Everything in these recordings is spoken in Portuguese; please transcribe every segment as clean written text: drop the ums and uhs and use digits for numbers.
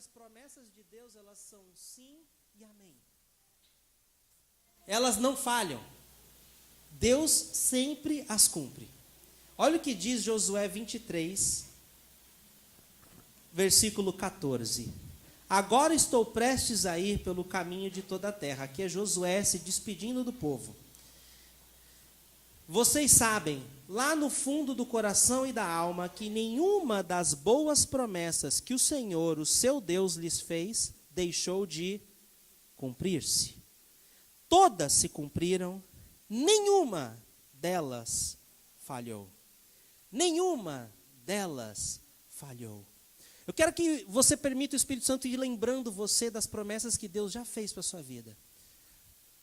as promessas de Deus, elas são sim e amém. Elas não falham. Deus sempre as cumpre. Olha o que diz Josué 23, versículo 14. Agora estou prestes a ir pelo caminho de toda a terra. Aqui é Josué se despedindo do povo. Vocês sabem, lá no fundo do coração e da alma, que nenhuma das boas promessas que o Senhor, o seu Deus, lhes fez, deixou de cumprir-se. Todas se cumpriram, nenhuma delas falhou. Nenhuma delas falhou. Eu quero que você permita o Espírito Santo ir lembrando você das promessas que Deus já fez para a sua vida.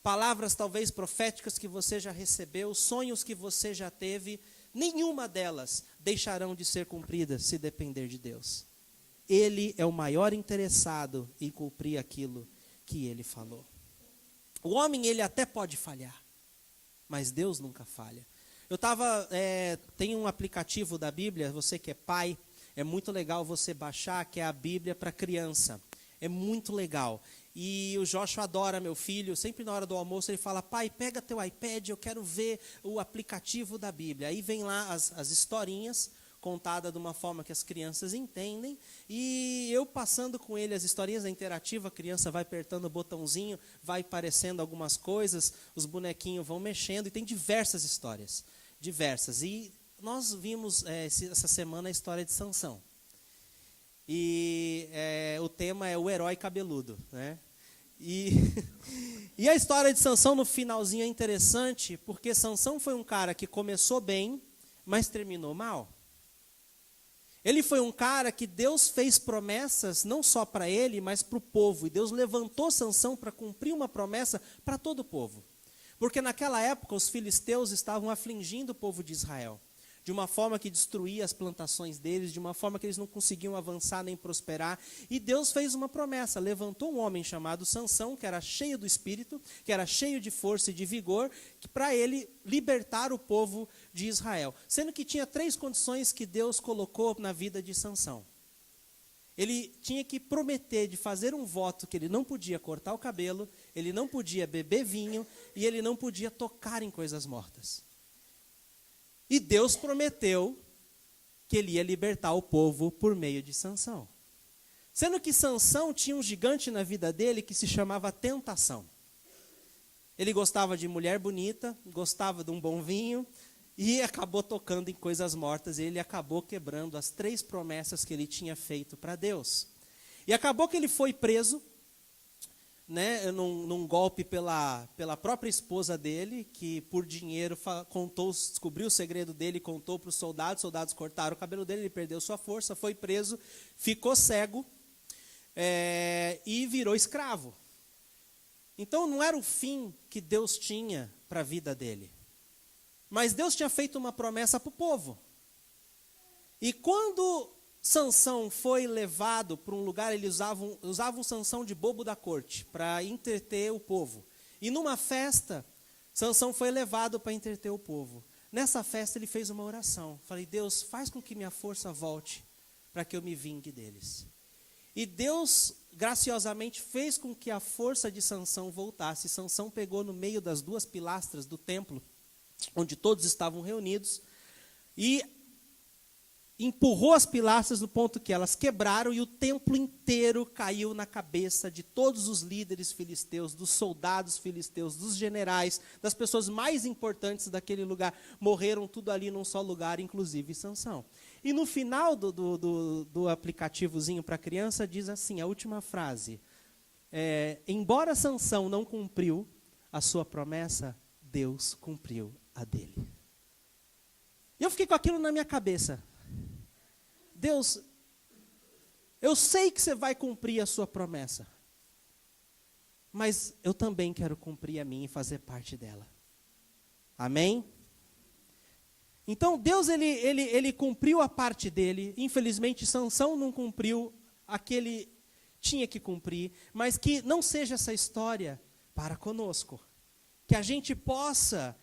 Palavras talvez proféticas que você já recebeu, sonhos que você já teve, nenhuma delas deixarão de ser cumpridas se depender de Deus. Ele é o maior interessado em cumprir aquilo que ele falou. O homem, ele até pode falhar, mas Deus nunca falha. Tem um aplicativo da Bíblia, você que é pai, é muito legal você baixar, que é a Bíblia para criança. É muito legal. E o Joshua adora, meu filho, sempre na hora do almoço ele fala: pai, pega teu iPad, eu quero ver o aplicativo da Bíblia. Aí vem lá as historinhas, contadas de uma forma que as crianças entendem. E eu passando com ele as historinhas interativas, a criança vai apertando o botãozinho, vai aparecendo algumas coisas, os bonequinhos vão mexendo, e tem diversas histórias. Diversas. E nós vimos essa semana a história de Sansão. E o tema é o herói cabeludo, né? E a história de Sansão no finalzinho é interessante, porque Sansão foi um cara que começou bem, mas terminou mal. Ele foi um cara que Deus fez promessas, não só para ele, mas para o povo. E Deus levantou Sansão para cumprir uma promessa para todo o povo. Porque naquela época os filisteus estavam afligindo o povo de Israel. De uma forma que destruía as plantações deles, de uma forma que eles não conseguiam avançar nem prosperar. E Deus fez uma promessa, levantou um homem chamado Sansão, que era cheio do Espírito, que era cheio de força e de vigor, para ele libertar o povo de Israel. Sendo que tinha 3 condições que Deus colocou na vida de Sansão. Ele tinha que prometer de fazer um voto que ele não podia cortar o cabelo, ele não podia beber vinho e ele não podia tocar em coisas mortas. E Deus prometeu que ele ia libertar o povo por meio de Sansão. Sendo que Sansão tinha um gigante na vida dele que se chamava tentação. Ele gostava de mulher bonita, gostava de um bom vinho e acabou tocando em coisas mortas. E ele acabou quebrando as 3 promessas que ele tinha feito para Deus. E acabou que ele foi preso, né, num golpe pela própria esposa dele, que por dinheiro descobriu o segredo dele, contou para os soldados cortaram o cabelo dele, ele perdeu sua força, foi preso, ficou cego e virou escravo. Então não era o fim que Deus tinha para a vida dele, mas Deus tinha feito uma promessa para o povo. E quando Sansão foi levado para um lugar, eles usavam Sansão de bobo da corte, para entreter o povo. E numa festa, Sansão foi levado para entreter o povo. Nessa festa ele fez uma oração. Falei: Deus, faz com que minha força volte, para que eu me vingue deles. E Deus, graciosamente, fez com que a força de Sansão voltasse. Sansão pegou no meio das 2 pilastras do templo, onde todos estavam reunidos, e empurrou as pilastras no ponto que elas quebraram e o templo inteiro caiu na cabeça de todos os líderes filisteus, dos soldados filisteus, dos generais, das pessoas mais importantes daquele lugar. Morreram tudo ali num só lugar, inclusive Sansão. E no final do aplicativozinho para criança diz assim, a última frase: embora Sansão não cumpriu a sua promessa, Deus cumpriu a dele. E eu fiquei com aquilo na minha cabeça. Deus, eu sei que você vai cumprir a sua promessa, mas eu também quero cumprir a minha e fazer parte dela. Amém? Então Deus ele cumpriu a parte dele. Infelizmente Sansão não cumpriu a que ele tinha que cumprir, mas que não seja essa história para conosco. Que a gente possa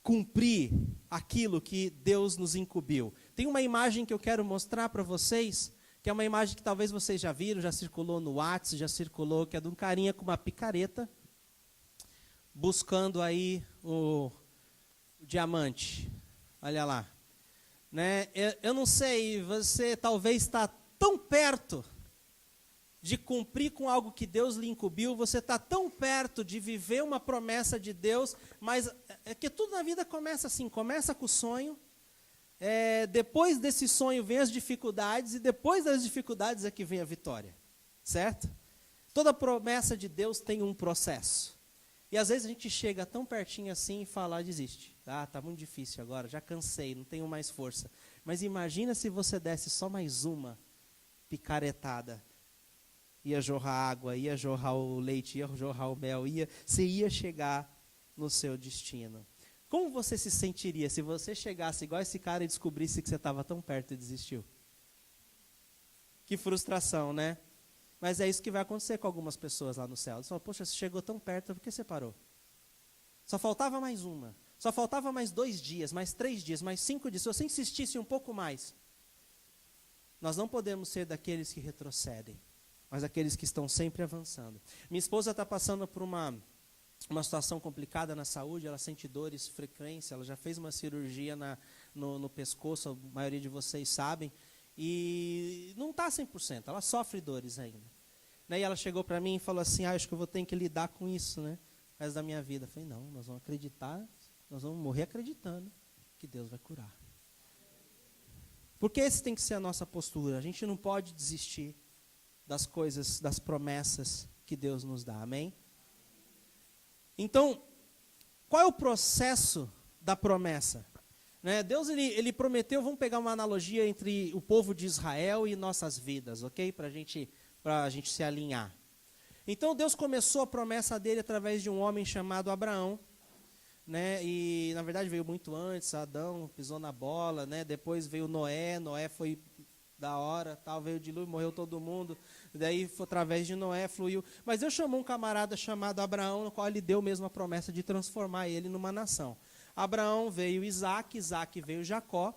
cumprir aquilo que Deus nos incumbiu. Tem uma imagem que eu quero mostrar para vocês, que é uma imagem que talvez vocês já viram, já circulou no WhatsApp, já circulou, que é de um carinha com uma picareta, buscando aí o diamante. Olha lá. Né? Eu não sei, você talvez está tão perto de cumprir com algo que Deus lhe incumbiu, você está tão perto de viver uma promessa de Deus, mas é que tudo na vida começa assim, começa com o sonho, depois desse sonho vem as dificuldades, e depois das dificuldades é que vem a vitória, certo? Toda promessa de Deus tem um processo, e às vezes a gente chega tão pertinho assim e fala, desiste, está muito difícil agora, já cansei, não tenho mais força, mas imagina se você desse só mais uma picaretada, ia jorrar água, ia jorrar o leite, ia jorrar o mel, você ia chegar no seu destino. Como você se sentiria se você chegasse igual esse cara e descobrisse que você estava tão perto e desistiu? Que frustração, né? Mas é isso que vai acontecer com algumas pessoas lá no céu. Você fala, poxa, você chegou tão perto, por que você parou? Só faltava mais uma, só faltava mais 2 dias, mais 3 dias, mais 5 dias. Se você insistisse um pouco mais, nós não podemos ser daqueles que retrocedem, mas aqueles que estão sempre avançando. Minha esposa está passando por uma situação complicada na saúde, ela sente dores frequência, ela já fez uma cirurgia no pescoço, a maioria de vocês sabem, e não está 100%, ela sofre dores ainda. Né? E ela chegou para mim e falou assim, acho que eu vou ter que lidar com isso, né, o resto da minha vida. Eu falei, não, nós vamos acreditar, nós vamos morrer acreditando que Deus vai curar. Porque esse tem que ser a nossa postura, a gente não pode desistir das coisas, das promessas que Deus nos dá, amém? Então, qual é o processo da promessa? Né? Deus ele prometeu, vamos pegar uma analogia entre o povo de Israel e nossas vidas, ok? Para a gente se alinhar. Então, Deus começou a promessa dele através de um homem chamado Abraão, né? E, na verdade, veio muito antes, Adão pisou na bola, né? Depois veio Noé foi da hora, tal, veio o dilúvio, morreu todo mundo, daí através de Noé fluiu, mas Deus chamou um camarada chamado Abraão, no qual ele deu mesmo a promessa de transformar ele numa nação. Abraão veio Isaac veio Jacó,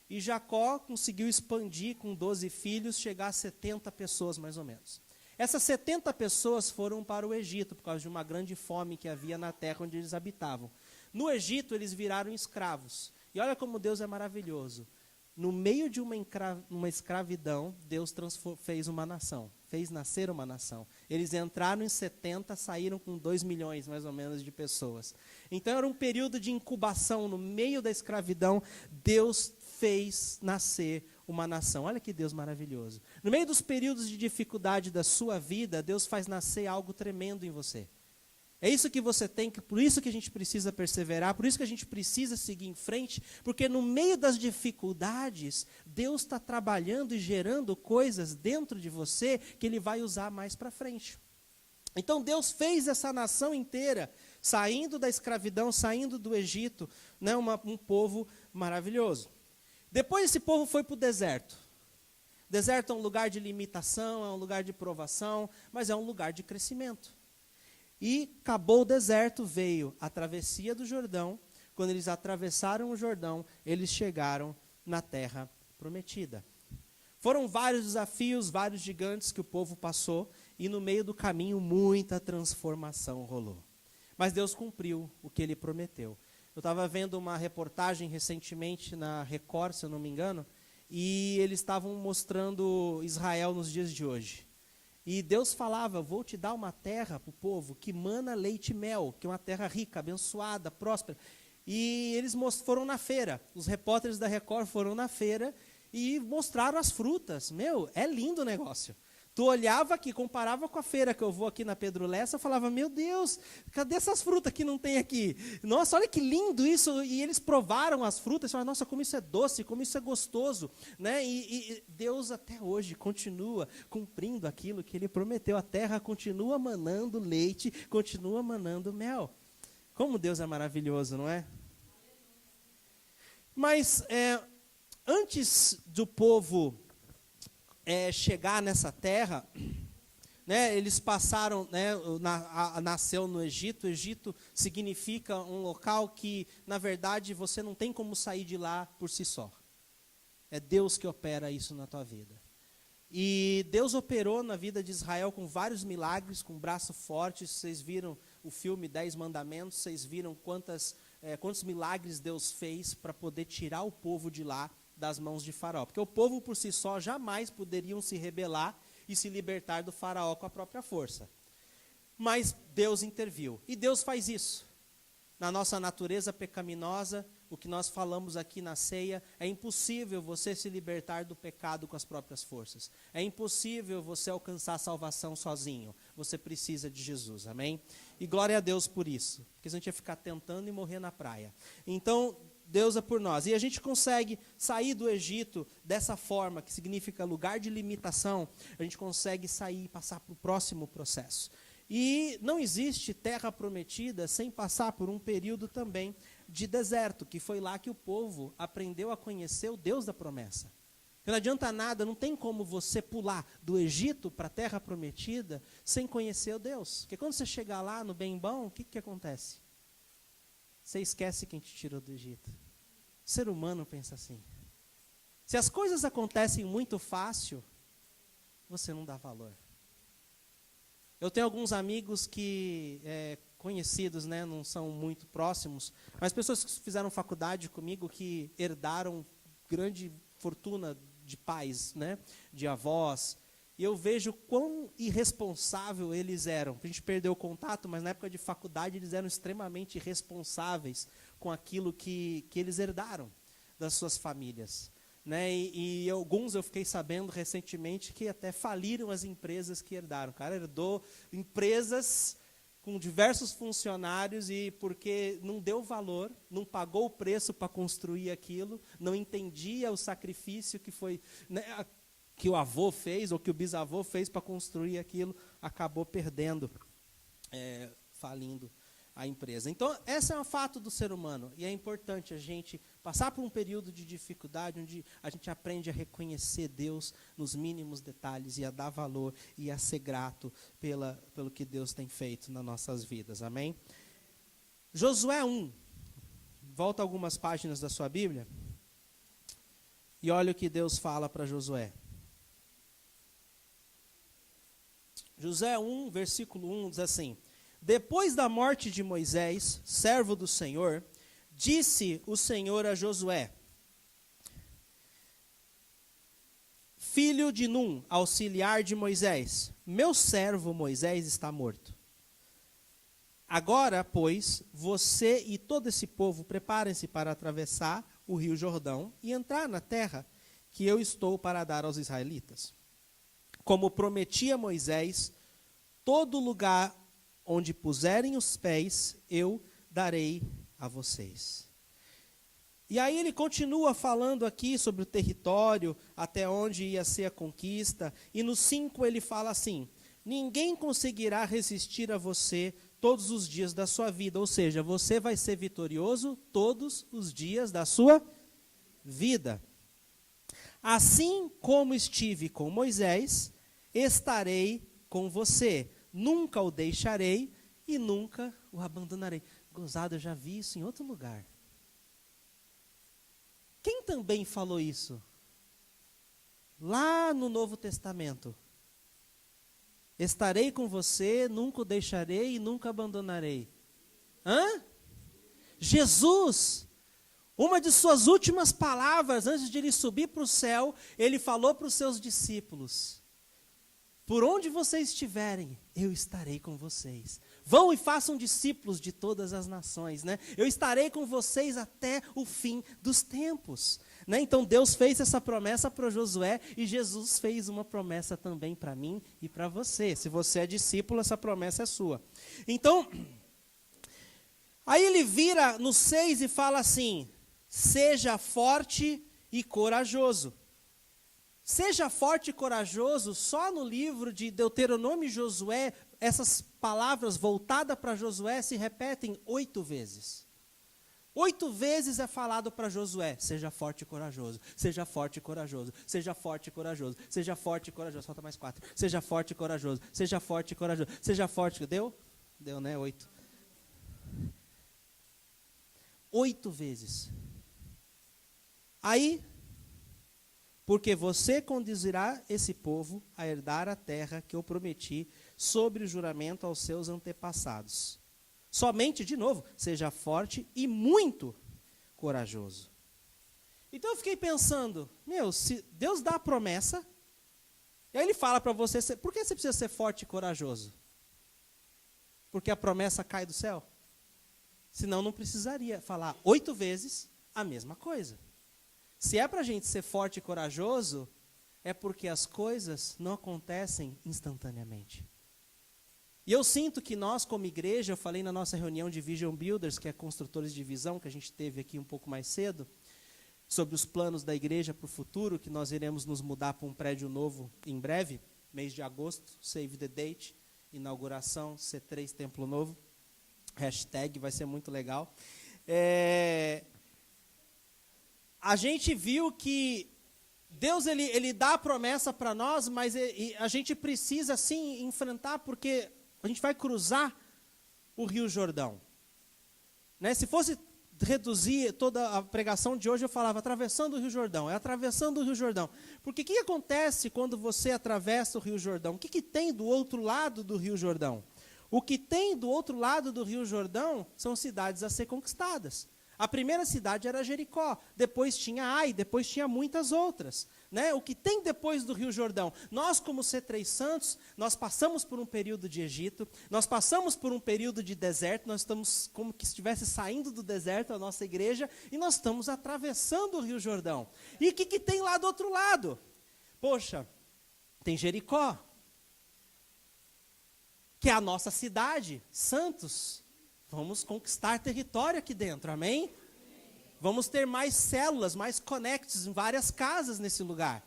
e Jacó conseguiu expandir com 12 filhos, chegar a 70 pessoas mais ou menos. Essas 70 pessoas foram para o Egito, por causa de uma grande fome que havia na terra onde eles habitavam. No Egito eles viraram escravos, e olha como Deus é maravilhoso. No meio de uma escravidão, Deus fez uma nação, fez nascer uma nação. Eles entraram em 70, saíram com 2 milhões, mais ou menos, de pessoas. Então, era um período de incubação. No meio da escravidão, Deus fez nascer uma nação. Olha que Deus maravilhoso. No meio dos períodos de dificuldade da sua vida, Deus faz nascer algo tremendo em você. É isso que você tem, por isso que a gente precisa perseverar, por isso que a gente precisa seguir em frente, porque no meio das dificuldades, Deus está trabalhando e gerando coisas dentro de você que Ele vai usar mais para frente. Então Deus fez essa nação inteira, saindo da escravidão, saindo do Egito, né, um povo maravilhoso. Depois esse povo foi para o deserto. O deserto é um lugar de limitação, é um lugar de provação, mas é um lugar de crescimento. E acabou o deserto, veio a travessia do Jordão. Quando eles atravessaram o Jordão, eles chegaram na terra prometida. Foram vários desafios, vários gigantes que o povo passou, e no meio do caminho muita transformação rolou. Mas Deus cumpriu o que Ele prometeu. Eu estava vendo uma reportagem recentemente na Record, se eu não me engano, e eles estavam mostrando Israel nos dias de hoje. E Deus falava, vou te dar uma terra para o povo que mana leite e mel, que é uma terra rica, abençoada, próspera. E eles foram na feira, os repórteres da Record foram na feira e mostraram as frutas. Meu, é lindo o negócio. Tu olhava aqui, comparava com a feira que eu vou aqui na Pedro Lessa, eu falava, meu Deus, cadê essas frutas que não tem aqui? Nossa, olha que lindo isso. E eles provaram as frutas e falaram, nossa, como isso é doce, como isso é gostoso. Né? E Deus até hoje continua cumprindo aquilo que Ele prometeu. A terra continua manando leite, continua manando mel. Como Deus é maravilhoso, não é? Mas antes do povo chegar nessa terra, né, eles passaram, né, nasceu no Egito. O Egito significa um local que, na verdade, você não tem como sair de lá por si só. É Deus que opera isso na tua vida. E Deus operou na vida de Israel com vários milagres, com braço forte. Vocês viram o filme 10 Mandamentos, vocês viram quantos milagres Deus fez para poder tirar o povo de lá das mãos de Faraó. Porque o povo por si só jamais poderiam se rebelar e se libertar do Faraó com a própria força. Mas Deus interviu. E Deus faz isso. Na nossa natureza pecaminosa, o que nós falamos aqui na ceia, é impossível você se libertar do pecado com as próprias forças. É impossível você alcançar a salvação sozinho. Você precisa de Jesus, amém? E glória a Deus por isso. Porque a gente ia ficar tentando e morrer na praia. Então, Deus é por nós. E a gente consegue sair do Egito dessa forma, que significa lugar de limitação. A gente consegue sair e passar para o próximo processo. E não existe terra prometida sem passar por um período também de deserto, que foi lá que o povo aprendeu a conhecer o Deus da promessa. Não adianta nada, não tem como você pular do Egito para a terra prometida sem conhecer o Deus. Porque quando você chegar lá no bem bom, o que acontece? Você esquece quem te tirou do Egito. O ser humano pensa assim. Se as coisas acontecem muito fácil, você não dá valor. Eu tenho alguns amigos que, conhecidos, né, não são muito próximos, mas pessoas que fizeram faculdade comigo, que herdaram grande fortuna de pais, né, de avós, e eu vejo quão irresponsável eles eram. A gente perdeu o contato, mas na época de faculdade eles eram extremamente irresponsáveis com aquilo que eles herdaram das suas famílias. Né, e alguns eu fiquei sabendo recentemente que até faliram as empresas que herdaram. O cara herdou empresas com diversos funcionários e porque não deu valor, não pagou o preço para construir aquilo, não entendia o sacrifício que foi, né, que o avô fez ou que o bisavô fez para construir aquilo, acabou perdendo, falindo a empresa. Então, esse é um fato do ser humano, e é importante a gente passar por um período de dificuldade, onde a gente aprende a reconhecer Deus nos mínimos detalhes, e a dar valor, e a ser grato pelo que Deus tem feito nas nossas vidas, amém? Josué 1, volta algumas páginas da sua Bíblia, e olha o que Deus fala para Josué. Josué 1, versículo 1, diz assim: depois da morte de Moisés, servo do Senhor, disse o Senhor a Josué, filho de Num, auxiliar de Moisés, meu servo Moisés está morto. Agora, pois, você e todo esse povo preparem-se para atravessar o rio Jordão e entrar na terra que eu estou para dar aos israelitas. Como prometi a Moisés, todo lugar onde puserem os pés, eu darei a vocês. E aí ele continua falando aqui sobre o território, até onde ia ser a conquista, e no 5 ele fala assim: ninguém conseguirá resistir a você todos os dias da sua vida, ou seja, você vai ser vitorioso todos os dias da sua vida. Assim como estive com Moisés, estarei com você. Nunca o deixarei e nunca o abandonarei. Gozado, eu já vi isso em outro lugar. Quem também falou isso? Lá no Novo Testamento. Estarei com você, nunca o deixarei e nunca abandonarei. Hã? Jesus, uma de suas últimas palavras, antes de ele subir para o céu, ele falou para os seus discípulos: por onde vocês estiverem, eu estarei com vocês. Vão e façam discípulos de todas as nações, né? Eu estarei com vocês até o fim dos tempos. Né? Então Deus fez essa promessa para Josué e Jesus fez uma promessa também para mim e para você. Se você é discípulo, essa promessa é sua. Então, aí ele vira no 6 e fala assim: seja forte e corajoso. Seja forte e corajoso, só no livro de Deuteronômio e Josué, essas palavras voltadas para Josué se repetem 8 vezes. 8 vezes é falado para Josué: seja forte e corajoso, seja forte e corajoso, seja forte e corajoso, seja forte e corajoso. Falta mais 4. Seja forte e corajoso, seja forte e corajoso, seja forte. Deu? Deu, né? 8. 8 vezes. Aí, porque você conduzirá esse povo a herdar a terra que eu prometi sobre o juramento aos seus antepassados. Somente, de novo, seja forte e muito corajoso. Então eu fiquei pensando, se Deus dá a promessa, e aí ele fala para você, por que você precisa ser forte e corajoso? Porque a promessa cai do céu? Senão não precisaria falar 8 vezes a mesma coisa. Se é para a gente ser forte e corajoso, é porque as coisas não acontecem instantaneamente. E eu sinto que nós, como igreja, eu falei na nossa reunião de Vision Builders, que é construtores de visão, que a gente teve aqui um pouco mais cedo, sobre os planos da igreja para o futuro, que nós iremos nos mudar para um prédio novo em breve, mês de agosto, save the date, inauguração, C3 Templo Novo, hashtag, vai ser muito legal. A gente viu que Deus ele dá a promessa para nós, mas a gente precisa sim enfrentar, porque a gente vai cruzar o Rio Jordão. Né? Se fosse reduzir toda a pregação de hoje, eu falava atravessando o Rio Jordão, atravessando o Rio Jordão. Porque o que acontece quando você atravessa o Rio Jordão? O que tem do outro lado do Rio Jordão? O que tem do outro lado do Rio Jordão são cidades a ser conquistadas. A primeira cidade era Jericó, depois tinha Ai, depois tinha muitas outras. Né? O que tem depois do Rio Jordão? Nós, como C3 Santos, nós passamos por um período de Egito, nós passamos por um período de deserto, nós estamos como que estivesse saindo do deserto a nossa igreja, e nós estamos atravessando o Rio Jordão. E o que tem lá do outro lado? Poxa, tem Jericó, que é a nossa cidade, Santos. Vamos conquistar território aqui dentro, amém? Vamos ter mais células, mais connects em várias casas nesse lugar.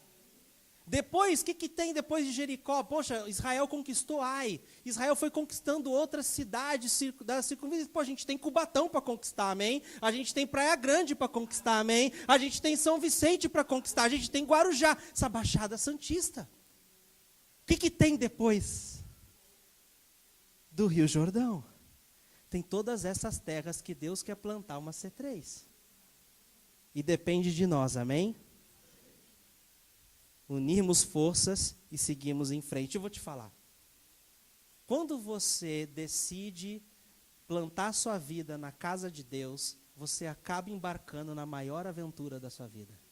Depois, o que tem depois de Jericó? Poxa, Israel conquistou Ai. Israel foi conquistando outras cidades da circunvizinha. Pô, a gente tem Cubatão para conquistar, amém? A gente tem Praia Grande para conquistar, amém? A gente tem São Vicente para conquistar. A gente tem Guarujá, essa Baixada Santista. O que tem depois do Rio Jordão? Tem todas essas terras que Deus quer plantar uma C3. E depende de nós, amém? Unirmos forças e seguirmos em frente. Eu vou te falar. Quando você decide plantar sua vida na casa de Deus, você acaba embarcando na maior aventura da sua vida.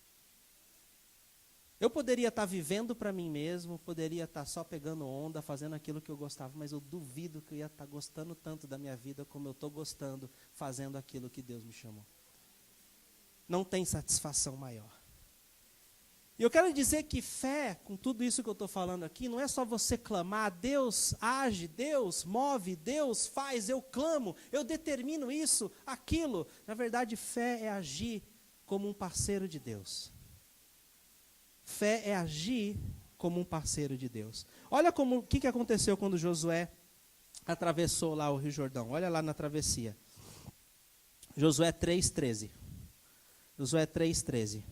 Eu poderia estar vivendo para mim mesmo, poderia estar só pegando onda, fazendo aquilo que eu gostava, mas eu duvido que eu ia estar gostando tanto da minha vida como eu estou gostando, fazendo aquilo que Deus me chamou. Não tem satisfação maior. E eu quero dizer que fé, com tudo isso que eu estou falando aqui, não é só você clamar, Deus age, Deus move, Deus faz, eu clamo, eu determino isso, aquilo. Na verdade, fé é agir como um parceiro de Deus. Fé é agir como um parceiro de Deus. Olha o que aconteceu quando Josué atravessou lá o Rio Jordão. Olha lá na travessia. Josué 3:13. Josué 3:13.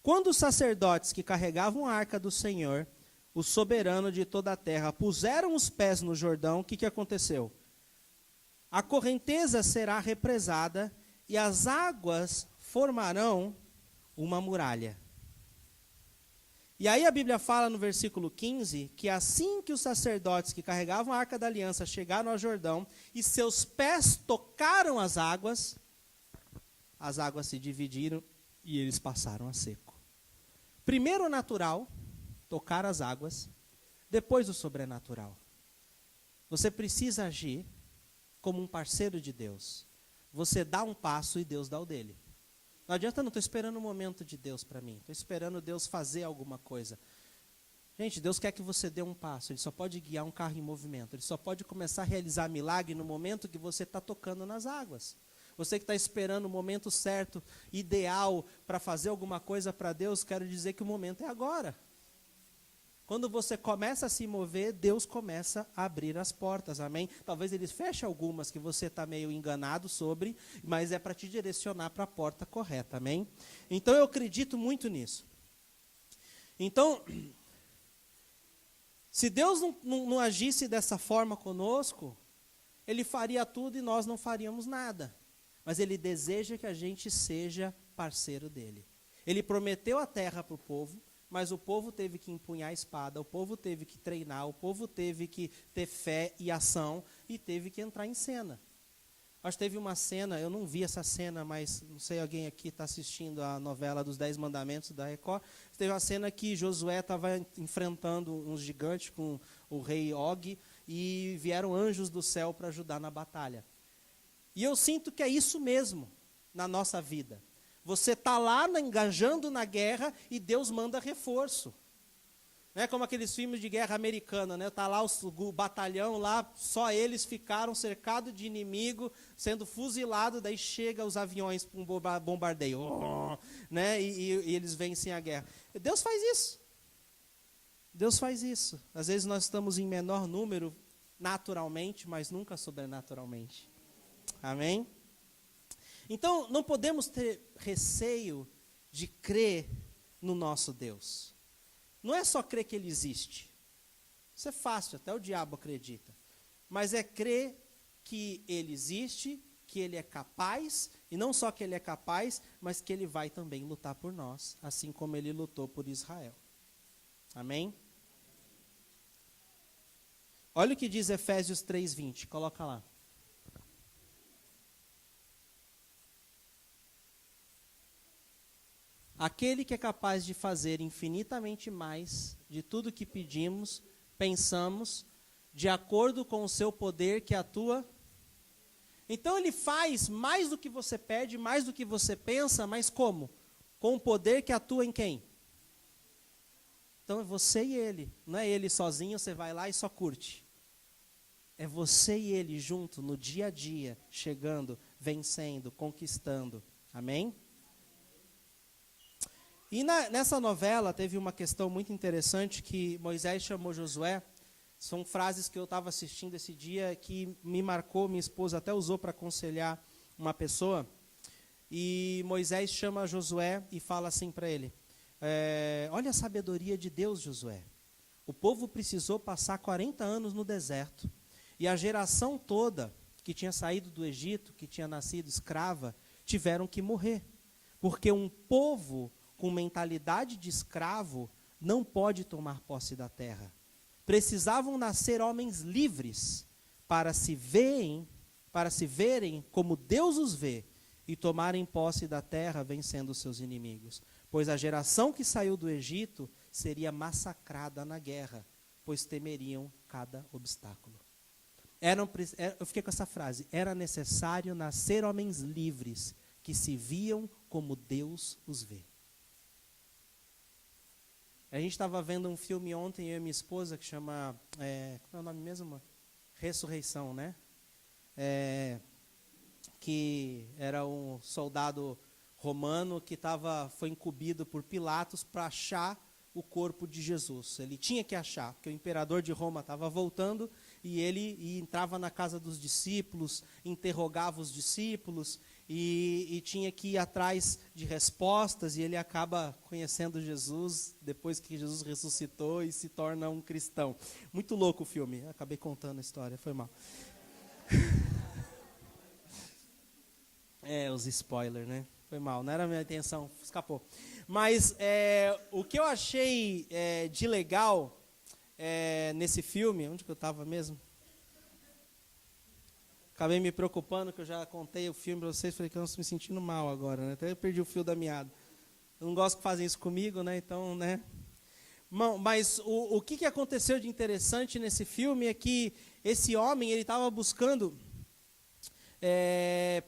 Quando os sacerdotes que carregavam a arca do Senhor, o soberano de toda a terra, puseram os pés no Jordão, o que aconteceu? A correnteza será represada e as águas formarão uma muralha. E aí a Bíblia fala no versículo 15, que assim que os sacerdotes que carregavam a arca da aliança chegaram ao Jordão, e seus pés tocaram as águas se dividiram e eles passaram a seco. Primeiro o natural, tocar as águas, depois o sobrenatural. Você precisa agir como um parceiro de Deus. Você dá um passo e Deus dá o dele. Não adianta, não estou esperando o momento de Deus para mim. Estou esperando Deus fazer alguma coisa. Gente, Deus quer que você dê um passo. Ele só pode guiar um carro em movimento. Ele só pode começar a realizar milagre no momento que você está tocando nas águas. Você que está esperando o momento certo, ideal, para fazer alguma coisa para Deus, quero dizer que o momento é agora. Quando você começa a se mover, Deus começa a abrir as portas, amém? Talvez Ele feche algumas que você está meio enganado sobre, mas é para te direcionar para a porta correta, amém? Então eu acredito muito nisso. Então, se Deus não agisse dessa forma conosco, Ele faria tudo e nós não faríamos nada. Mas Ele deseja que a gente seja parceiro dEle. Ele prometeu a terra para o povo, mas o povo teve que empunhar a espada, o povo teve que treinar, o povo teve que ter fé e ação e teve que entrar em cena. Acho que teve uma cena, eu não vi essa cena, mas não sei, alguém aqui está assistindo a novela dos 10 Mandamentos da Record. Teve uma cena que Josué estava enfrentando uns gigantes com o rei Og e vieram anjos do céu para ajudar na batalha. E eu sinto que é isso mesmo na nossa vida. Você está lá engajando na guerra e Deus manda reforço. Não é como aqueles filmes de guerra americana, né? Está lá o batalhão, lá só eles ficaram cercados de inimigo, sendo fuzilados, daí chega os aviões para um bombardeio. Né? E eles vencem a guerra. Deus faz isso. Deus faz isso. Às vezes nós estamos em menor número naturalmente, mas nunca sobrenaturalmente. Amém? Então, não podemos ter receio de crer no nosso Deus. Não é só crer que Ele existe. Isso é fácil, até o diabo acredita. Mas é crer que Ele existe, que Ele é capaz, e não só que Ele é capaz, mas que Ele vai também lutar por nós, assim como Ele lutou por Israel. Amém? Olha o que diz Efésios 3:20, coloca lá. Aquele que é capaz de fazer infinitamente mais de tudo que pedimos, pensamos, de acordo com o seu poder que atua. Então ele faz mais do que você pede, mais do que você pensa, mas como? Com o poder que atua em quem? Então é você e ele, não é ele sozinho, você vai lá e só curte. É você e ele junto, no dia a dia, chegando, vencendo, conquistando. Amém? E nessa novela teve uma questão muito interessante que Moisés chamou Josué. São frases que eu estava assistindo esse dia que me marcou, minha esposa até usou para aconselhar uma pessoa. E Moisés chama Josué e fala assim para ele, olha a sabedoria de Deus, Josué. O povo precisou passar 40 anos no deserto. E a geração toda que tinha saído do Egito, que tinha nascido escrava, tiveram que morrer. Porque um povo com mentalidade de escravo não pode tomar posse da terra. Precisavam nascer homens livres para se verem como Deus os vê e tomarem posse da terra vencendo os seus inimigos. Pois a geração que saiu do Egito seria massacrada na guerra, pois temeriam cada obstáculo. Eu fiquei com essa frase, era necessário nascer homens livres que se viam como Deus os vê. A gente estava vendo um filme ontem, eu e minha esposa, que chama, como é o nome mesmo? Ressurreição, né? Que era um soldado romano que foi incumbido por Pilatos para achar o corpo de Jesus. Ele tinha que achar, porque o imperador de Roma estava voltando e ele entrava na casa dos discípulos, interrogava os discípulos e tinha que ir atrás de respostas, e ele acaba conhecendo Jesus depois que Jesus ressuscitou e se torna um cristão. Muito louco o filme, acabei contando a história, foi mal. Os spoilers, né? Foi mal, não era a minha intenção, escapou. Mas o que eu achei de legal nesse filme, onde que eu estava mesmo? Acabei me preocupando, que eu já contei o filme para vocês, falei que eu não estou me sentindo mal agora, né? Até eu perdi o fio da meada. Eu não gosto que fazem isso comigo, né? Então, né? Mas o que aconteceu de interessante nesse filme é que esse homem, ele estava buscando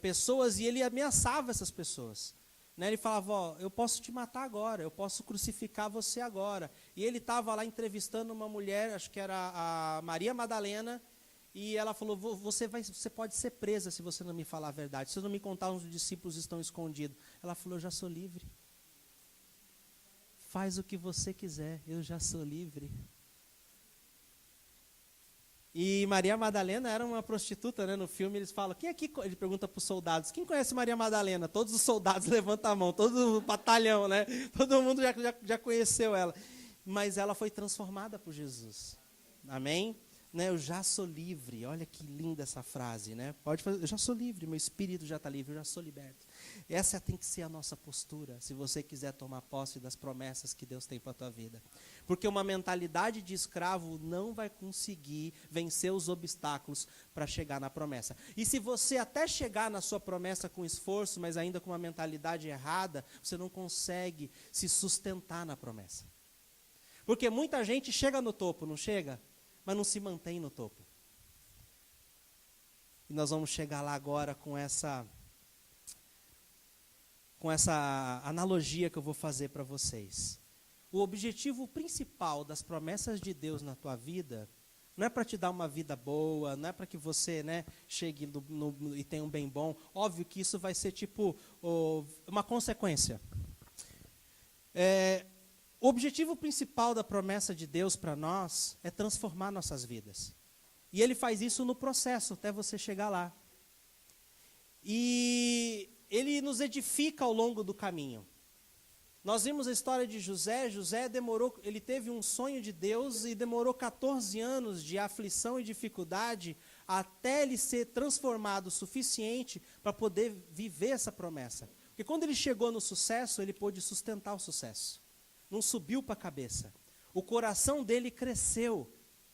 pessoas e ele ameaçava essas pessoas. Né? Ele falava, eu posso te matar agora, eu posso crucificar você agora. E ele estava lá entrevistando uma mulher, acho que era a Maria Madalena, e ela falou, você pode ser presa se você não me falar a verdade. Se eu não me contar onde os discípulos estão escondidos. Ela falou, eu já sou livre. Faz o que você quiser, eu já sou livre. E Maria Madalena era uma prostituta, né? No filme eles falam, quem aqui, ele pergunta para os soldados, quem conhece Maria Madalena? Todos os soldados levantam a mão, todo o batalhão, né? Todo mundo já conheceu ela. Mas ela foi transformada por Jesus. Amém? né? Eu já sou livre. Olha que linda essa frase, né? Pode fazer, eu já sou livre, meu espírito já está livre, eu já sou liberto. Essa tem que ser a nossa postura, se você quiser tomar posse das promessas que Deus tem para a tua vida. Porque uma mentalidade de escravo não vai conseguir vencer os obstáculos para chegar na promessa. E se você até chegar na sua promessa com esforço, mas ainda com uma mentalidade errada, você não consegue se sustentar na promessa. Porque muita gente chega no topo, não chega? Mas não se mantém no topo. E nós vamos chegar lá agora com essa analogia que eu vou fazer para vocês. O objetivo principal das promessas de Deus na tua vida não é para te dar uma vida boa, não é para que você, né, chegue e tenha um bem bom. Óbvio que isso vai ser tipo uma consequência. O objetivo principal da promessa de Deus para nós é transformar nossas vidas. E Ele faz isso no processo, até você chegar lá. E Ele nos edifica ao longo do caminho. Nós vimos a história de José. José ele teve um sonho de Deus e demorou 14 anos de aflição e dificuldade até ele ser transformado o suficiente para poder viver essa promessa. Porque quando ele chegou no sucesso, ele pôde sustentar o sucesso. Não subiu para a cabeça. O coração dele cresceu.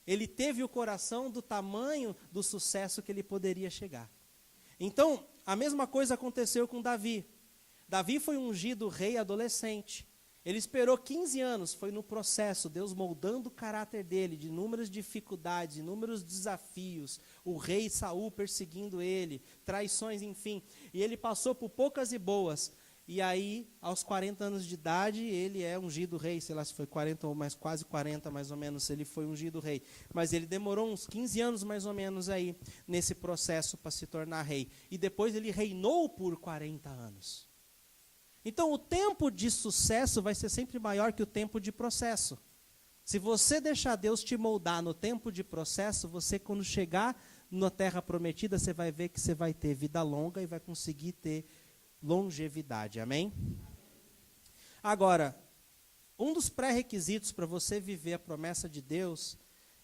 Ele teve o coração do tamanho do sucesso que ele poderia chegar. Então, a mesma coisa aconteceu com Davi. Davi foi ungido rei adolescente. Ele esperou 15 anos, foi no processo, Deus moldando o caráter dele, de inúmeras dificuldades, inúmeros desafios, o rei Saul perseguindo ele, traições, enfim. E ele passou por poucas e boas. E aí, aos 40 anos de idade, ele é ungido rei. Sei lá se foi 40 ou mais, quase 40 mais ou menos, ele foi ungido rei. Mas ele demorou uns 15 anos mais ou menos aí, nesse processo para se tornar rei. E depois ele reinou por 40 anos. Então, o tempo de sucesso vai ser sempre maior que o tempo de processo. Se você deixar Deus te moldar no tempo de processo, você, quando chegar na terra prometida, você vai ver que você vai ter vida longa e vai conseguir ter longevidade. Amém? Agora, um dos pré-requisitos para você viver a promessa de Deus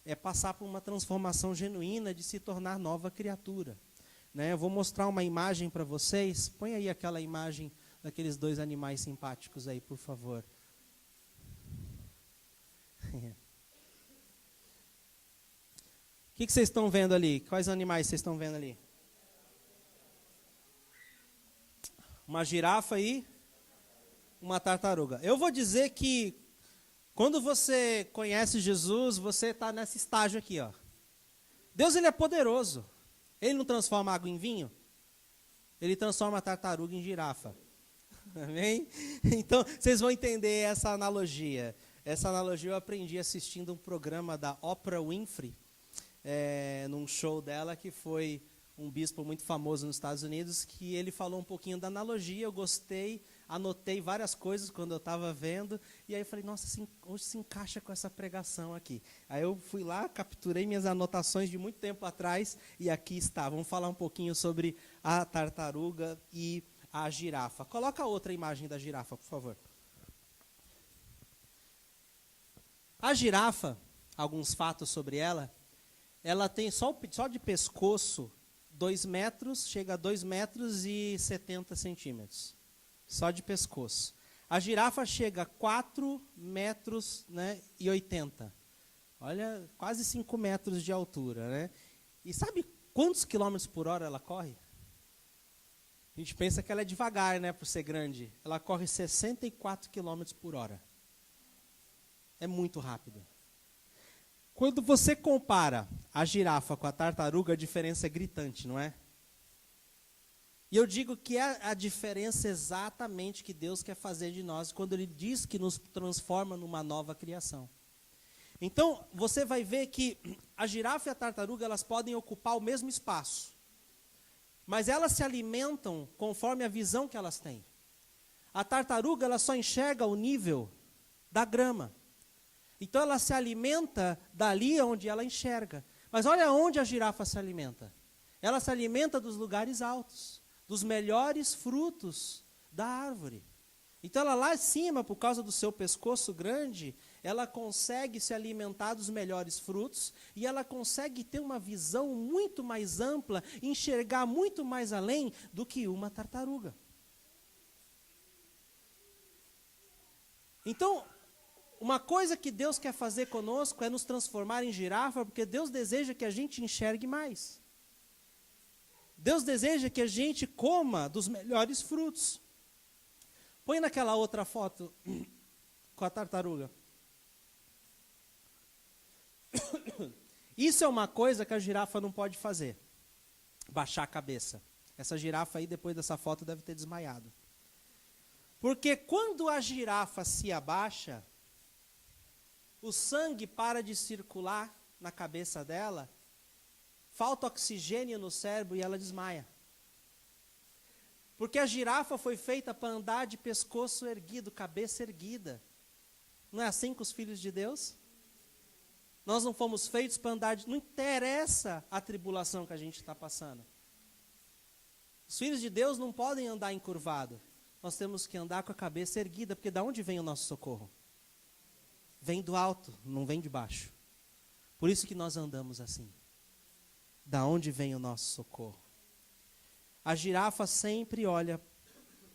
é passar por uma transformação genuína de se tornar nova criatura. Né? Eu vou mostrar uma imagem para vocês. Põe aí aquela imagem daqueles dois animais simpáticos aí, por favor. O que vocês estão vendo ali? Quais animais vocês estão vendo ali? Uma girafa e uma tartaruga. Eu vou dizer que quando você conhece Jesus, você está nesse estágio aqui, ó. Deus, ele é poderoso. Ele não transforma água em vinho? Ele transforma a tartaruga em girafa. Amém? Então, vocês vão entender essa analogia. Essa analogia eu aprendi assistindo um programa da Oprah Winfrey, num show dela, que foi um bispo muito famoso nos Estados Unidos, que ele falou um pouquinho da analogia. Eu gostei, anotei várias coisas quando eu estava vendo, e aí eu falei, nossa, hoje se encaixa com essa pregação aqui. Aí eu fui lá, capturei minhas anotações de muito tempo atrás, e aqui está. Vamos falar um pouquinho sobre a tartaruga e a girafa. Coloca outra imagem da girafa, por favor. A girafa, alguns fatos sobre ela tem só de pescoço 2 metros, chega a 2 metros e 70 centímetros. Só de pescoço. A girafa chega a 4 metros, né, e 80. Olha, quase 5 metros de altura, né? E sabe quantos quilômetros por hora ela corre? A gente pensa que ela é devagar, né, por ser grande. Ela corre 64 quilômetros por hora. É muito rápido. Quando você compara a girafa com a tartaruga, a diferença é gritante, não é? E eu digo que é a diferença exatamente que Deus quer fazer de nós quando Ele diz que nos transforma numa nova criação. Então, você vai ver que a girafa e a tartaruga, elas podem ocupar o mesmo espaço. Mas elas se alimentam conforme a visão que elas têm. A tartaruga, ela só enxerga o nível da grama. Então ela se alimenta dali onde ela enxerga. Mas olha onde a girafa se alimenta. Ela se alimenta dos lugares altos, dos melhores frutos da árvore. Então ela lá em cima, por causa do seu pescoço grande, ela consegue se alimentar dos melhores frutos e ela consegue ter uma visão muito mais ampla, enxergar muito mais além do que uma tartaruga. Então, uma coisa que Deus quer fazer conosco é nos transformar em girafa, porque Deus deseja que a gente enxergue mais. Deus deseja que a gente coma dos melhores frutos. Põe naquela outra foto com a tartaruga. Isso é uma coisa que a girafa não pode fazer. Baixar a cabeça. Essa girafa aí, depois dessa foto, deve ter desmaiado. Porque quando a girafa se abaixa, o sangue para de circular na cabeça dela, falta oxigênio no cérebro e ela desmaia. Porque a girafa foi feita para andar de pescoço erguido, cabeça erguida. Não é assim com os filhos de Deus? Nós não fomos feitos para andar de... Não interessa a tribulação que a gente está passando. Os filhos de Deus não podem andar encurvado. Nós temos que andar com a cabeça erguida, porque da onde vem o nosso socorro? Vem do alto, não vem de baixo. Por isso que nós andamos assim. Da onde vem o nosso socorro? A girafa sempre olha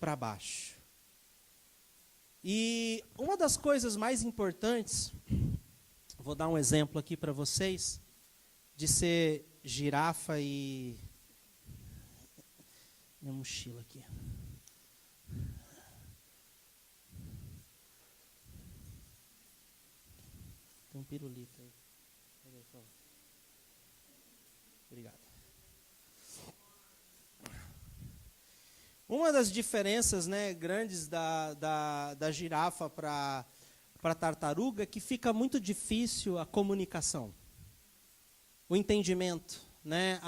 para baixo. E uma das coisas mais importantes, vou dar um exemplo aqui para vocês, de ser girafa e... Minha mochila aqui. Tem um pirulito aí. Obrigado. Uma das diferenças, né, grandes da girafa para a tartaruga é que fica muito difícil a comunicação, o entendimento. Né?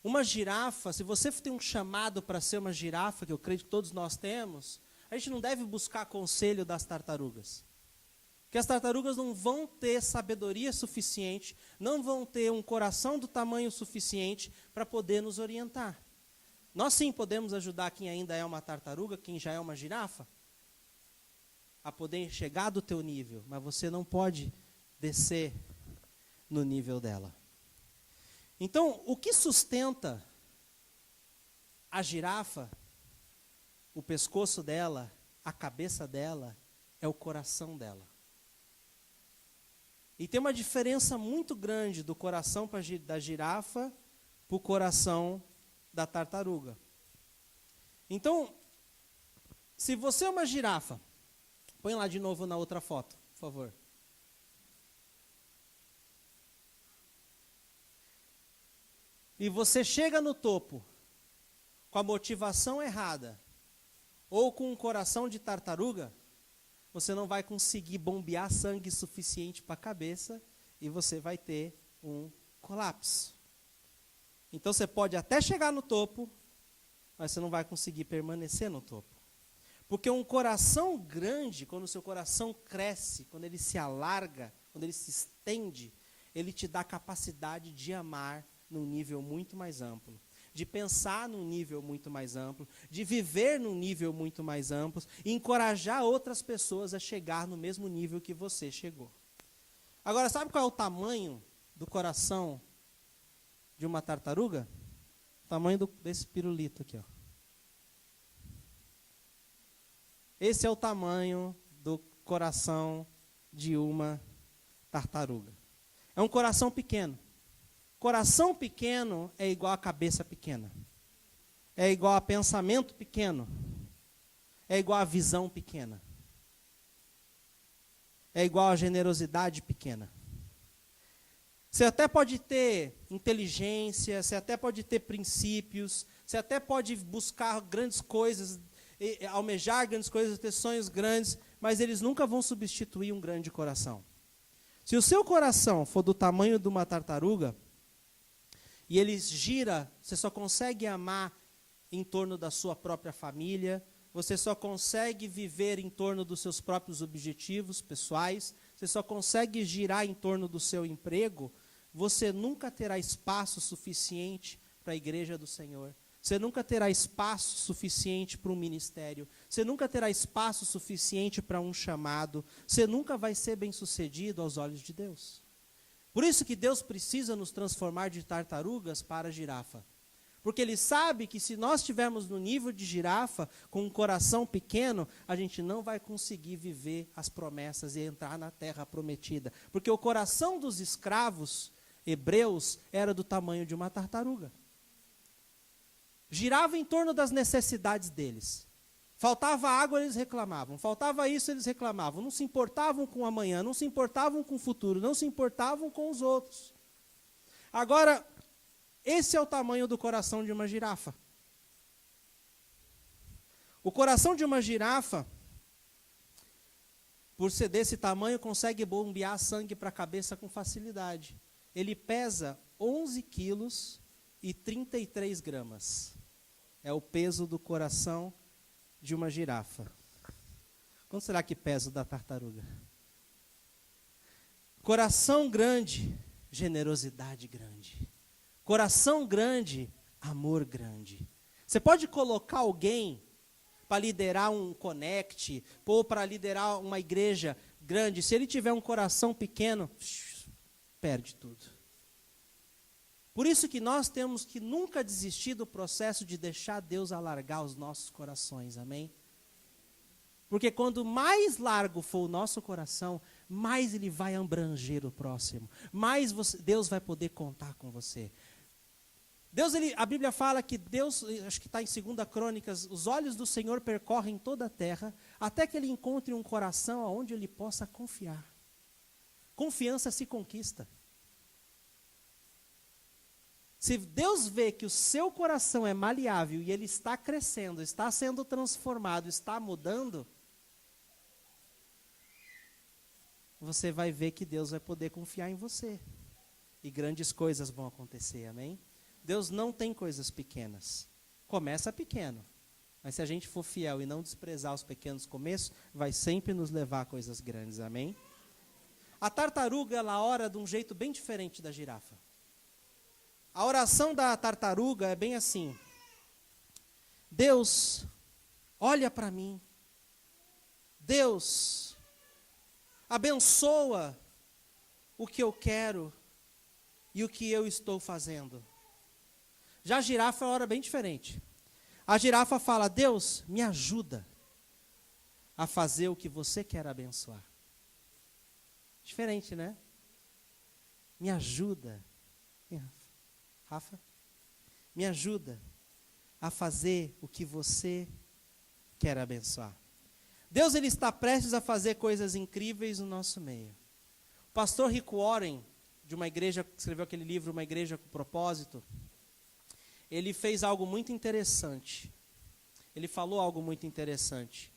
Uma girafa, se você tem um chamado para ser uma girafa, que eu creio que todos nós temos, a gente não deve buscar conselho das tartarugas. Porque as tartarugas não vão ter sabedoria suficiente, não vão ter um coração do tamanho suficiente para poder nos orientar. Nós sim podemos ajudar quem ainda é uma tartaruga, quem já é uma girafa, a poder chegar do teu nível, mas você não pode descer no nível dela. Então, o que sustenta a girafa, o pescoço dela, a cabeça dela, é o coração dela. E tem uma diferença muito grande do coração da girafa para o coração da tartaruga. Então, se você é uma girafa, põe lá de novo na outra foto, por favor. E você chega no topo com a motivação errada, ou com um coração de tartaruga, você não vai conseguir bombear sangue suficiente para a cabeça e você vai ter um colapso. Então você pode até chegar no topo, mas você não vai conseguir permanecer no topo. Porque um coração grande, quando o seu coração cresce, quando ele se alarga, quando ele se estende, ele te dá capacidade de amar num nível muito mais amplo, de pensar num nível muito mais amplo, de viver num nível muito mais amplo, e encorajar outras pessoas a chegar no mesmo nível que você chegou. Agora, sabe qual é o tamanho do coração de uma tartaruga? O tamanho desse pirulito aqui, ó. Esse é o tamanho do coração de uma tartaruga. É um coração pequeno. Coração pequeno é igual a cabeça pequena. É igual a pensamento pequeno. É igual a visão pequena. É igual a generosidade pequena. Você até pode ter inteligência, você até pode ter princípios, você até pode buscar grandes coisas, almejar grandes coisas, ter sonhos grandes, mas eles nunca vão substituir um grande coração. Se o seu coração for do tamanho de uma tartaruga, e ele gira, você só consegue amar em torno da sua própria família, você só consegue viver em torno dos seus próprios objetivos pessoais, você só consegue girar em torno do seu emprego, você nunca terá espaço suficiente para a igreja do Senhor. Você nunca terá espaço suficiente para um ministério. Você nunca terá espaço suficiente para um chamado. Você nunca vai ser bem-sucedido aos olhos de Deus. Por isso que Deus precisa nos transformar de tartarugas para girafa. Porque Ele sabe que se nós estivermos no nível de girafa, com um coração pequeno, a gente não vai conseguir viver as promessas e entrar na terra prometida. Porque o coração dos escravos hebreus era do tamanho de uma tartaruga. Girava em torno das necessidades deles. Faltava água, eles reclamavam. Faltava isso, eles reclamavam. Não se importavam com o amanhã, não se importavam com o futuro, não se importavam com os outros. Agora, esse é o tamanho do coração de uma girafa. O coração de uma girafa, por ser desse tamanho, consegue bombear sangue para a cabeça com facilidade. Ele pesa 11 quilos e 33 gramas. É o peso do coração de uma girafa. Quanto será que pesa o da tartaruga? Coração grande, generosidade grande. Coração grande, amor grande. Você pode colocar alguém para liderar um connect, ou para liderar uma igreja grande, se ele tiver um coração pequeno, perde tudo. Por isso que nós temos que nunca desistir do processo de deixar Deus alargar os nossos corações, amém? Porque quando mais largo for o nosso coração, mais ele vai abranger o próximo, mais Deus vai poder contar com você. A Bíblia fala que Deus, acho que está em 2 Crônicas, os olhos do Senhor percorrem toda a terra, até que ele encontre um coração onde ele possa confiar. Confiança se conquista. Se Deus vê que o seu coração é maleável e ele está crescendo, está sendo transformado, está mudando, você vai ver que Deus vai poder confiar em você. E grandes coisas vão acontecer, amém? Deus não tem coisas pequenas. Começa pequeno. Mas se a gente for fiel e não desprezar os pequenos começos, vai sempre nos levar a coisas grandes, amém? A tartaruga, ela ora de um jeito bem diferente da girafa. A oração da tartaruga é bem assim: Deus, olha para mim. Deus, abençoa o que eu quero e o que eu estou fazendo. Já a girafa ora bem diferente. A girafa fala: Deus, me ajuda a fazer o que você quer abençoar. Diferente, né? Me ajuda. Rafa, me ajuda a fazer o que você quer abençoar. Deus, ele está prestes a fazer coisas incríveis no nosso meio. O pastor Rick Warren, de uma igreja, que escreveu aquele livro, Uma Igreja com Propósito, ele fez algo muito interessante. Ele falou algo muito interessante.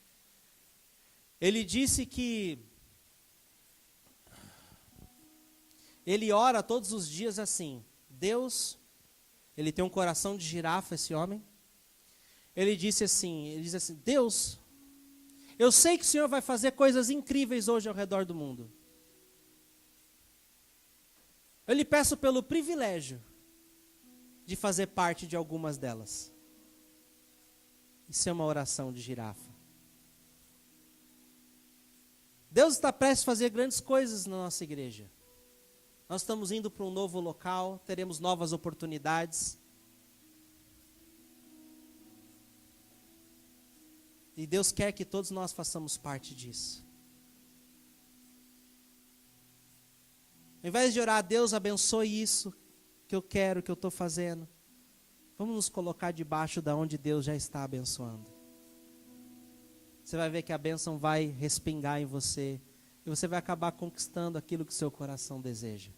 Ele disse que ele ora todos os dias assim: Deus, ele tem um coração de girafa, esse homem. Ele diz assim: Deus, eu sei que o Senhor vai fazer coisas incríveis hoje ao redor do mundo. Eu lhe peço pelo privilégio de fazer parte de algumas delas. Isso é uma oração de girafa. Deus está prestes a fazer grandes coisas na nossa igreja. Nós estamos indo para um novo local, teremos novas oportunidades. E Deus quer que todos nós façamos parte disso. Ao invés de orar, Deus abençoe isso que eu quero, que eu estou fazendo, vamos nos colocar debaixo da onde Deus já está abençoando. Você vai ver que a bênção vai respingar em você, e você vai acabar conquistando aquilo que o seu coração deseja.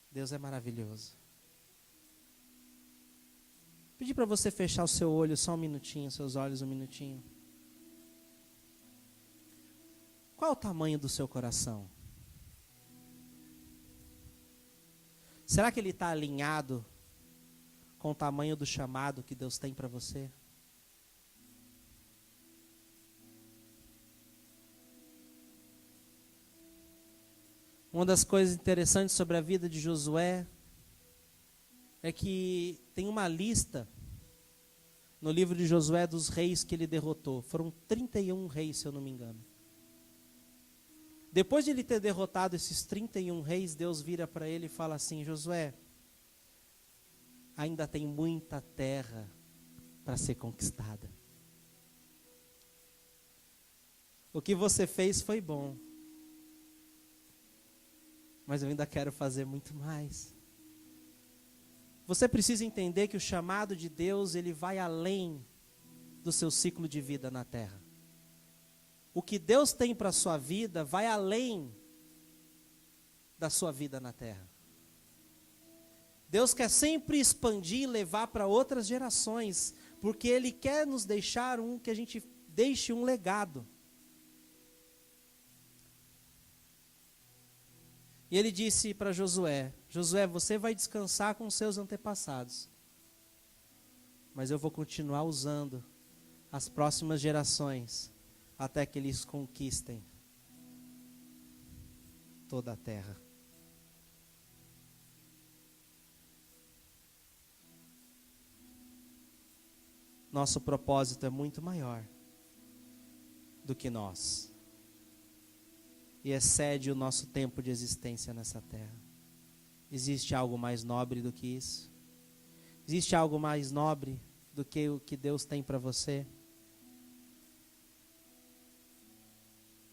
Deus é maravilhoso. Pedir para você fechar o seu olho só um minutinho, seus olhos um minutinho. Qual é o tamanho do seu coração? Será que ele está alinhado com o tamanho do chamado que Deus tem para você? Uma das coisas interessantes sobre a vida de Josué é que tem uma lista no livro de Josué, dos reis que ele derrotou. Foram 31 reis, se eu não me engano. Depois de ele ter derrotado esses 31 reis, Deus vira para ele e fala assim: Josué, ainda tem muita terra para ser conquistada. O que você fez foi bom, mas eu ainda quero fazer muito mais. Você precisa entender que o chamado de Deus, ele vai além do seu ciclo de vida na terra. O que Deus tem para a sua vida vai além da sua vida na terra. Deus quer sempre expandir e levar para outras gerações, porque Ele quer nos deixar que a gente deixe um legado. E Ele disse para Josué: Josué, você vai descansar com seus antepassados, mas eu vou continuar usando as próximas gerações até que eles conquistem toda a terra. Nosso propósito é muito maior do que nós, e excede o nosso tempo de existência nessa terra. Existe algo mais nobre do que isso? Existe algo mais nobre do que o que Deus tem para você?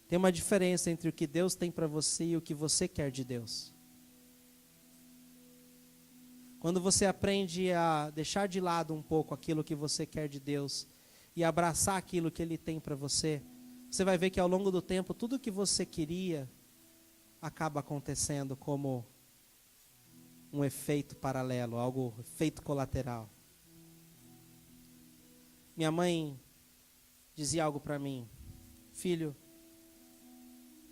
Tem uma diferença entre o que Deus tem para você e o que você quer de Deus. Quando você aprende a deixar de lado um pouco aquilo que você quer de Deus e abraçar aquilo que Ele tem para você, você vai ver que ao longo do tempo tudo que você queria acaba acontecendo como um efeito paralelo, efeito colateral. Minha mãe dizia algo para mim: filho,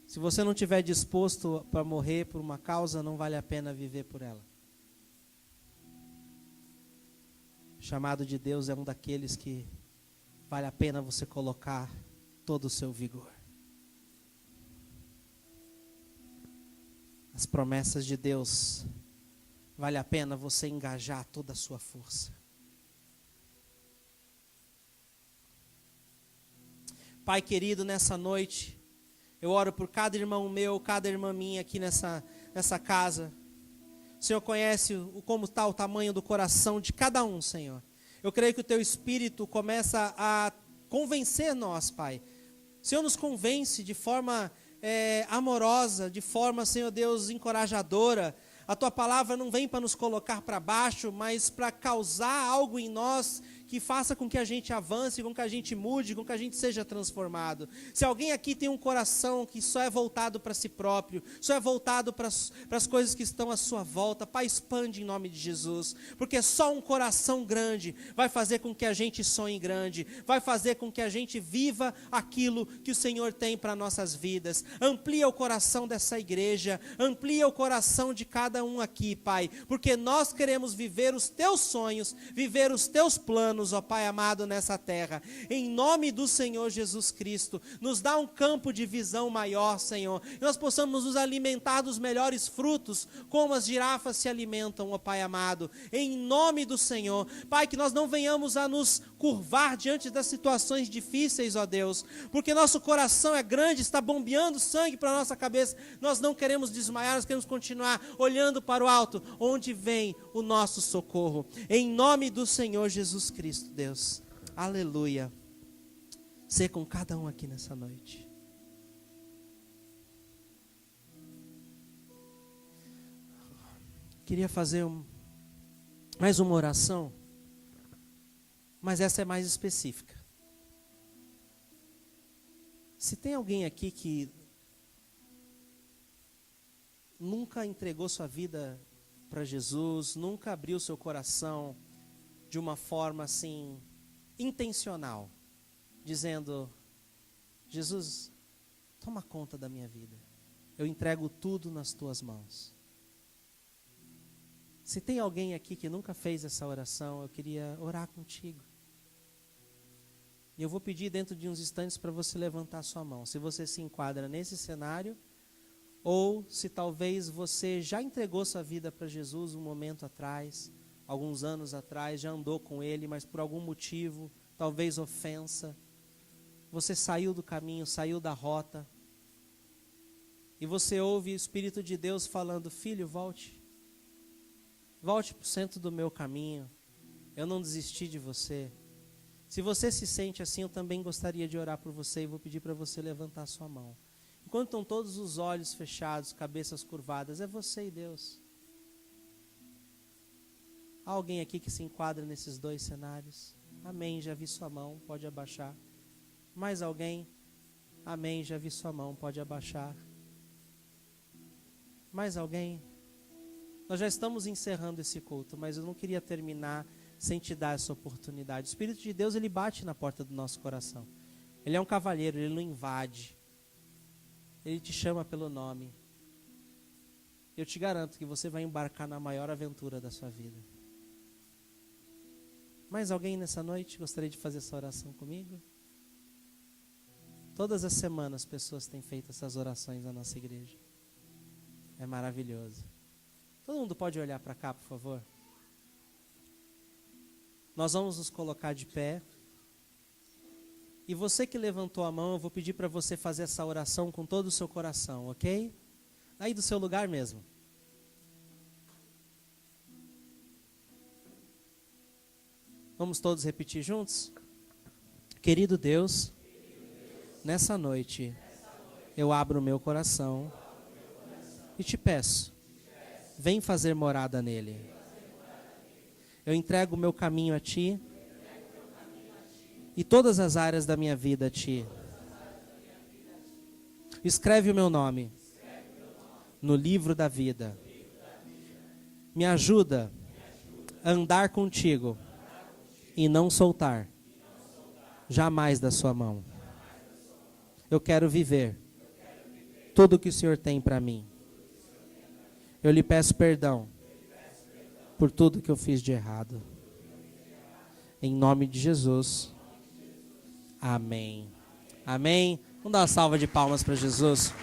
se você não estiver disposto para morrer por uma causa, não vale a pena viver por ela. O chamado de Deus é um daqueles que vale a pena você colocar todo o seu vigor. As promessas de Deus, vale a pena você engajar toda a sua força. Pai querido, nessa noite, eu oro por cada irmão meu, cada irmã minha aqui nessa casa. O Senhor conhece como está o tamanho do coração de cada um, Senhor. Eu creio que o Teu Espírito começa a convencer nós, Pai. O Senhor nos convence de forma amorosa, de forma, Senhor Deus, encorajadora. A Tua palavra não vem para nos colocar para baixo, mas para causar algo em nós que faça com que a gente avance, com que a gente mude, com que a gente seja transformado. Se alguém aqui tem um coração que só é voltado para si próprio, só é voltado para as coisas que estão à sua volta, Pai, expande em nome de Jesus, porque só um coração grande vai fazer com que a gente sonhe grande, vai fazer com que a gente viva aquilo que o Senhor tem para nossas vidas. Amplia o coração dessa igreja, amplia o coração de cada um aqui, Pai, porque nós queremos viver os Teus sonhos, viver os Teus planos, ó Pai amado, nessa terra. Em nome do Senhor Jesus Cristo, nos dá um campo de visão maior, Senhor, e nós possamos nos alimentar dos melhores frutos, como as girafas se alimentam, ó Pai amado. Em nome do Senhor, Pai, que nós não venhamos a nos curvar diante das situações difíceis, ó Deus, porque nosso coração é grande, está bombeando sangue para a nossa cabeça. Nós não queremos desmaiar, nós queremos continuar olhando para o alto, onde vem o nosso socorro. Em nome do Senhor Jesus Cristo, Deus, aleluia. Ser com cada um aqui nessa noite. Queria fazer mais uma oração, mas essa é mais específica. Se tem alguém aqui que nunca entregou sua vida para Jesus, nunca abriu seu coração de uma forma assim, intencional, dizendo: Jesus, toma conta da minha vida, eu entrego tudo nas tuas mãos. Se tem alguém aqui que nunca fez essa oração, eu queria orar contigo. E eu vou pedir dentro de uns instantes para você levantar a sua mão, se você se enquadra nesse cenário, ou se talvez você já entregou sua vida para Jesus um momento atrás, alguns anos atrás, já andou com ele, mas por algum motivo, talvez ofensa, você saiu do caminho, saiu da rota, e você ouve o Espírito de Deus falando: filho, volte para o centro do meu caminho, eu não desisti de você. Se você se sente assim, eu também gostaria de orar por você, e vou pedir para você levantar a sua mão. Enquanto estão todos os olhos fechados, cabeças curvadas, é você e Deus. Há alguém aqui que se enquadra nesses dois cenários? Amém, já vi sua mão, pode abaixar. Mais alguém? Amém, já vi sua mão, pode abaixar. Mais alguém? Nós já estamos encerrando esse culto, mas eu não queria terminar sem te dar essa oportunidade. O Espírito de Deus, ele bate na porta do nosso coração. Ele é um cavalheiro, ele não invade. Ele te chama pelo nome. Eu te garanto que você vai embarcar na maior aventura da sua vida. Mais alguém nessa noite gostaria de fazer essa oração comigo? Todas as semanas pessoas têm feito essas orações na nossa igreja. É maravilhoso. Todo mundo pode olhar para cá, por favor? Nós vamos nos colocar de pé. E você que levantou a mão, eu vou pedir para você fazer essa oração com todo o seu coração, ok? Aí do seu lugar mesmo. Vamos todos repetir juntos? Querido Deus, nessa noite eu abro o meu coração e te peço, vem fazer morada nele. Eu entrego o meu caminho a ti e todas as áreas da minha vida a ti. Escreve o meu nome no livro da vida. Me ajuda a andar contigo e não soltar jamais da sua mão. Eu quero viver tudo o que o Senhor tem para mim. Eu lhe peço perdão por tudo que eu fiz de errado. Em nome de Jesus. Amém. Amém. Vamos dar uma salva de palmas para Jesus.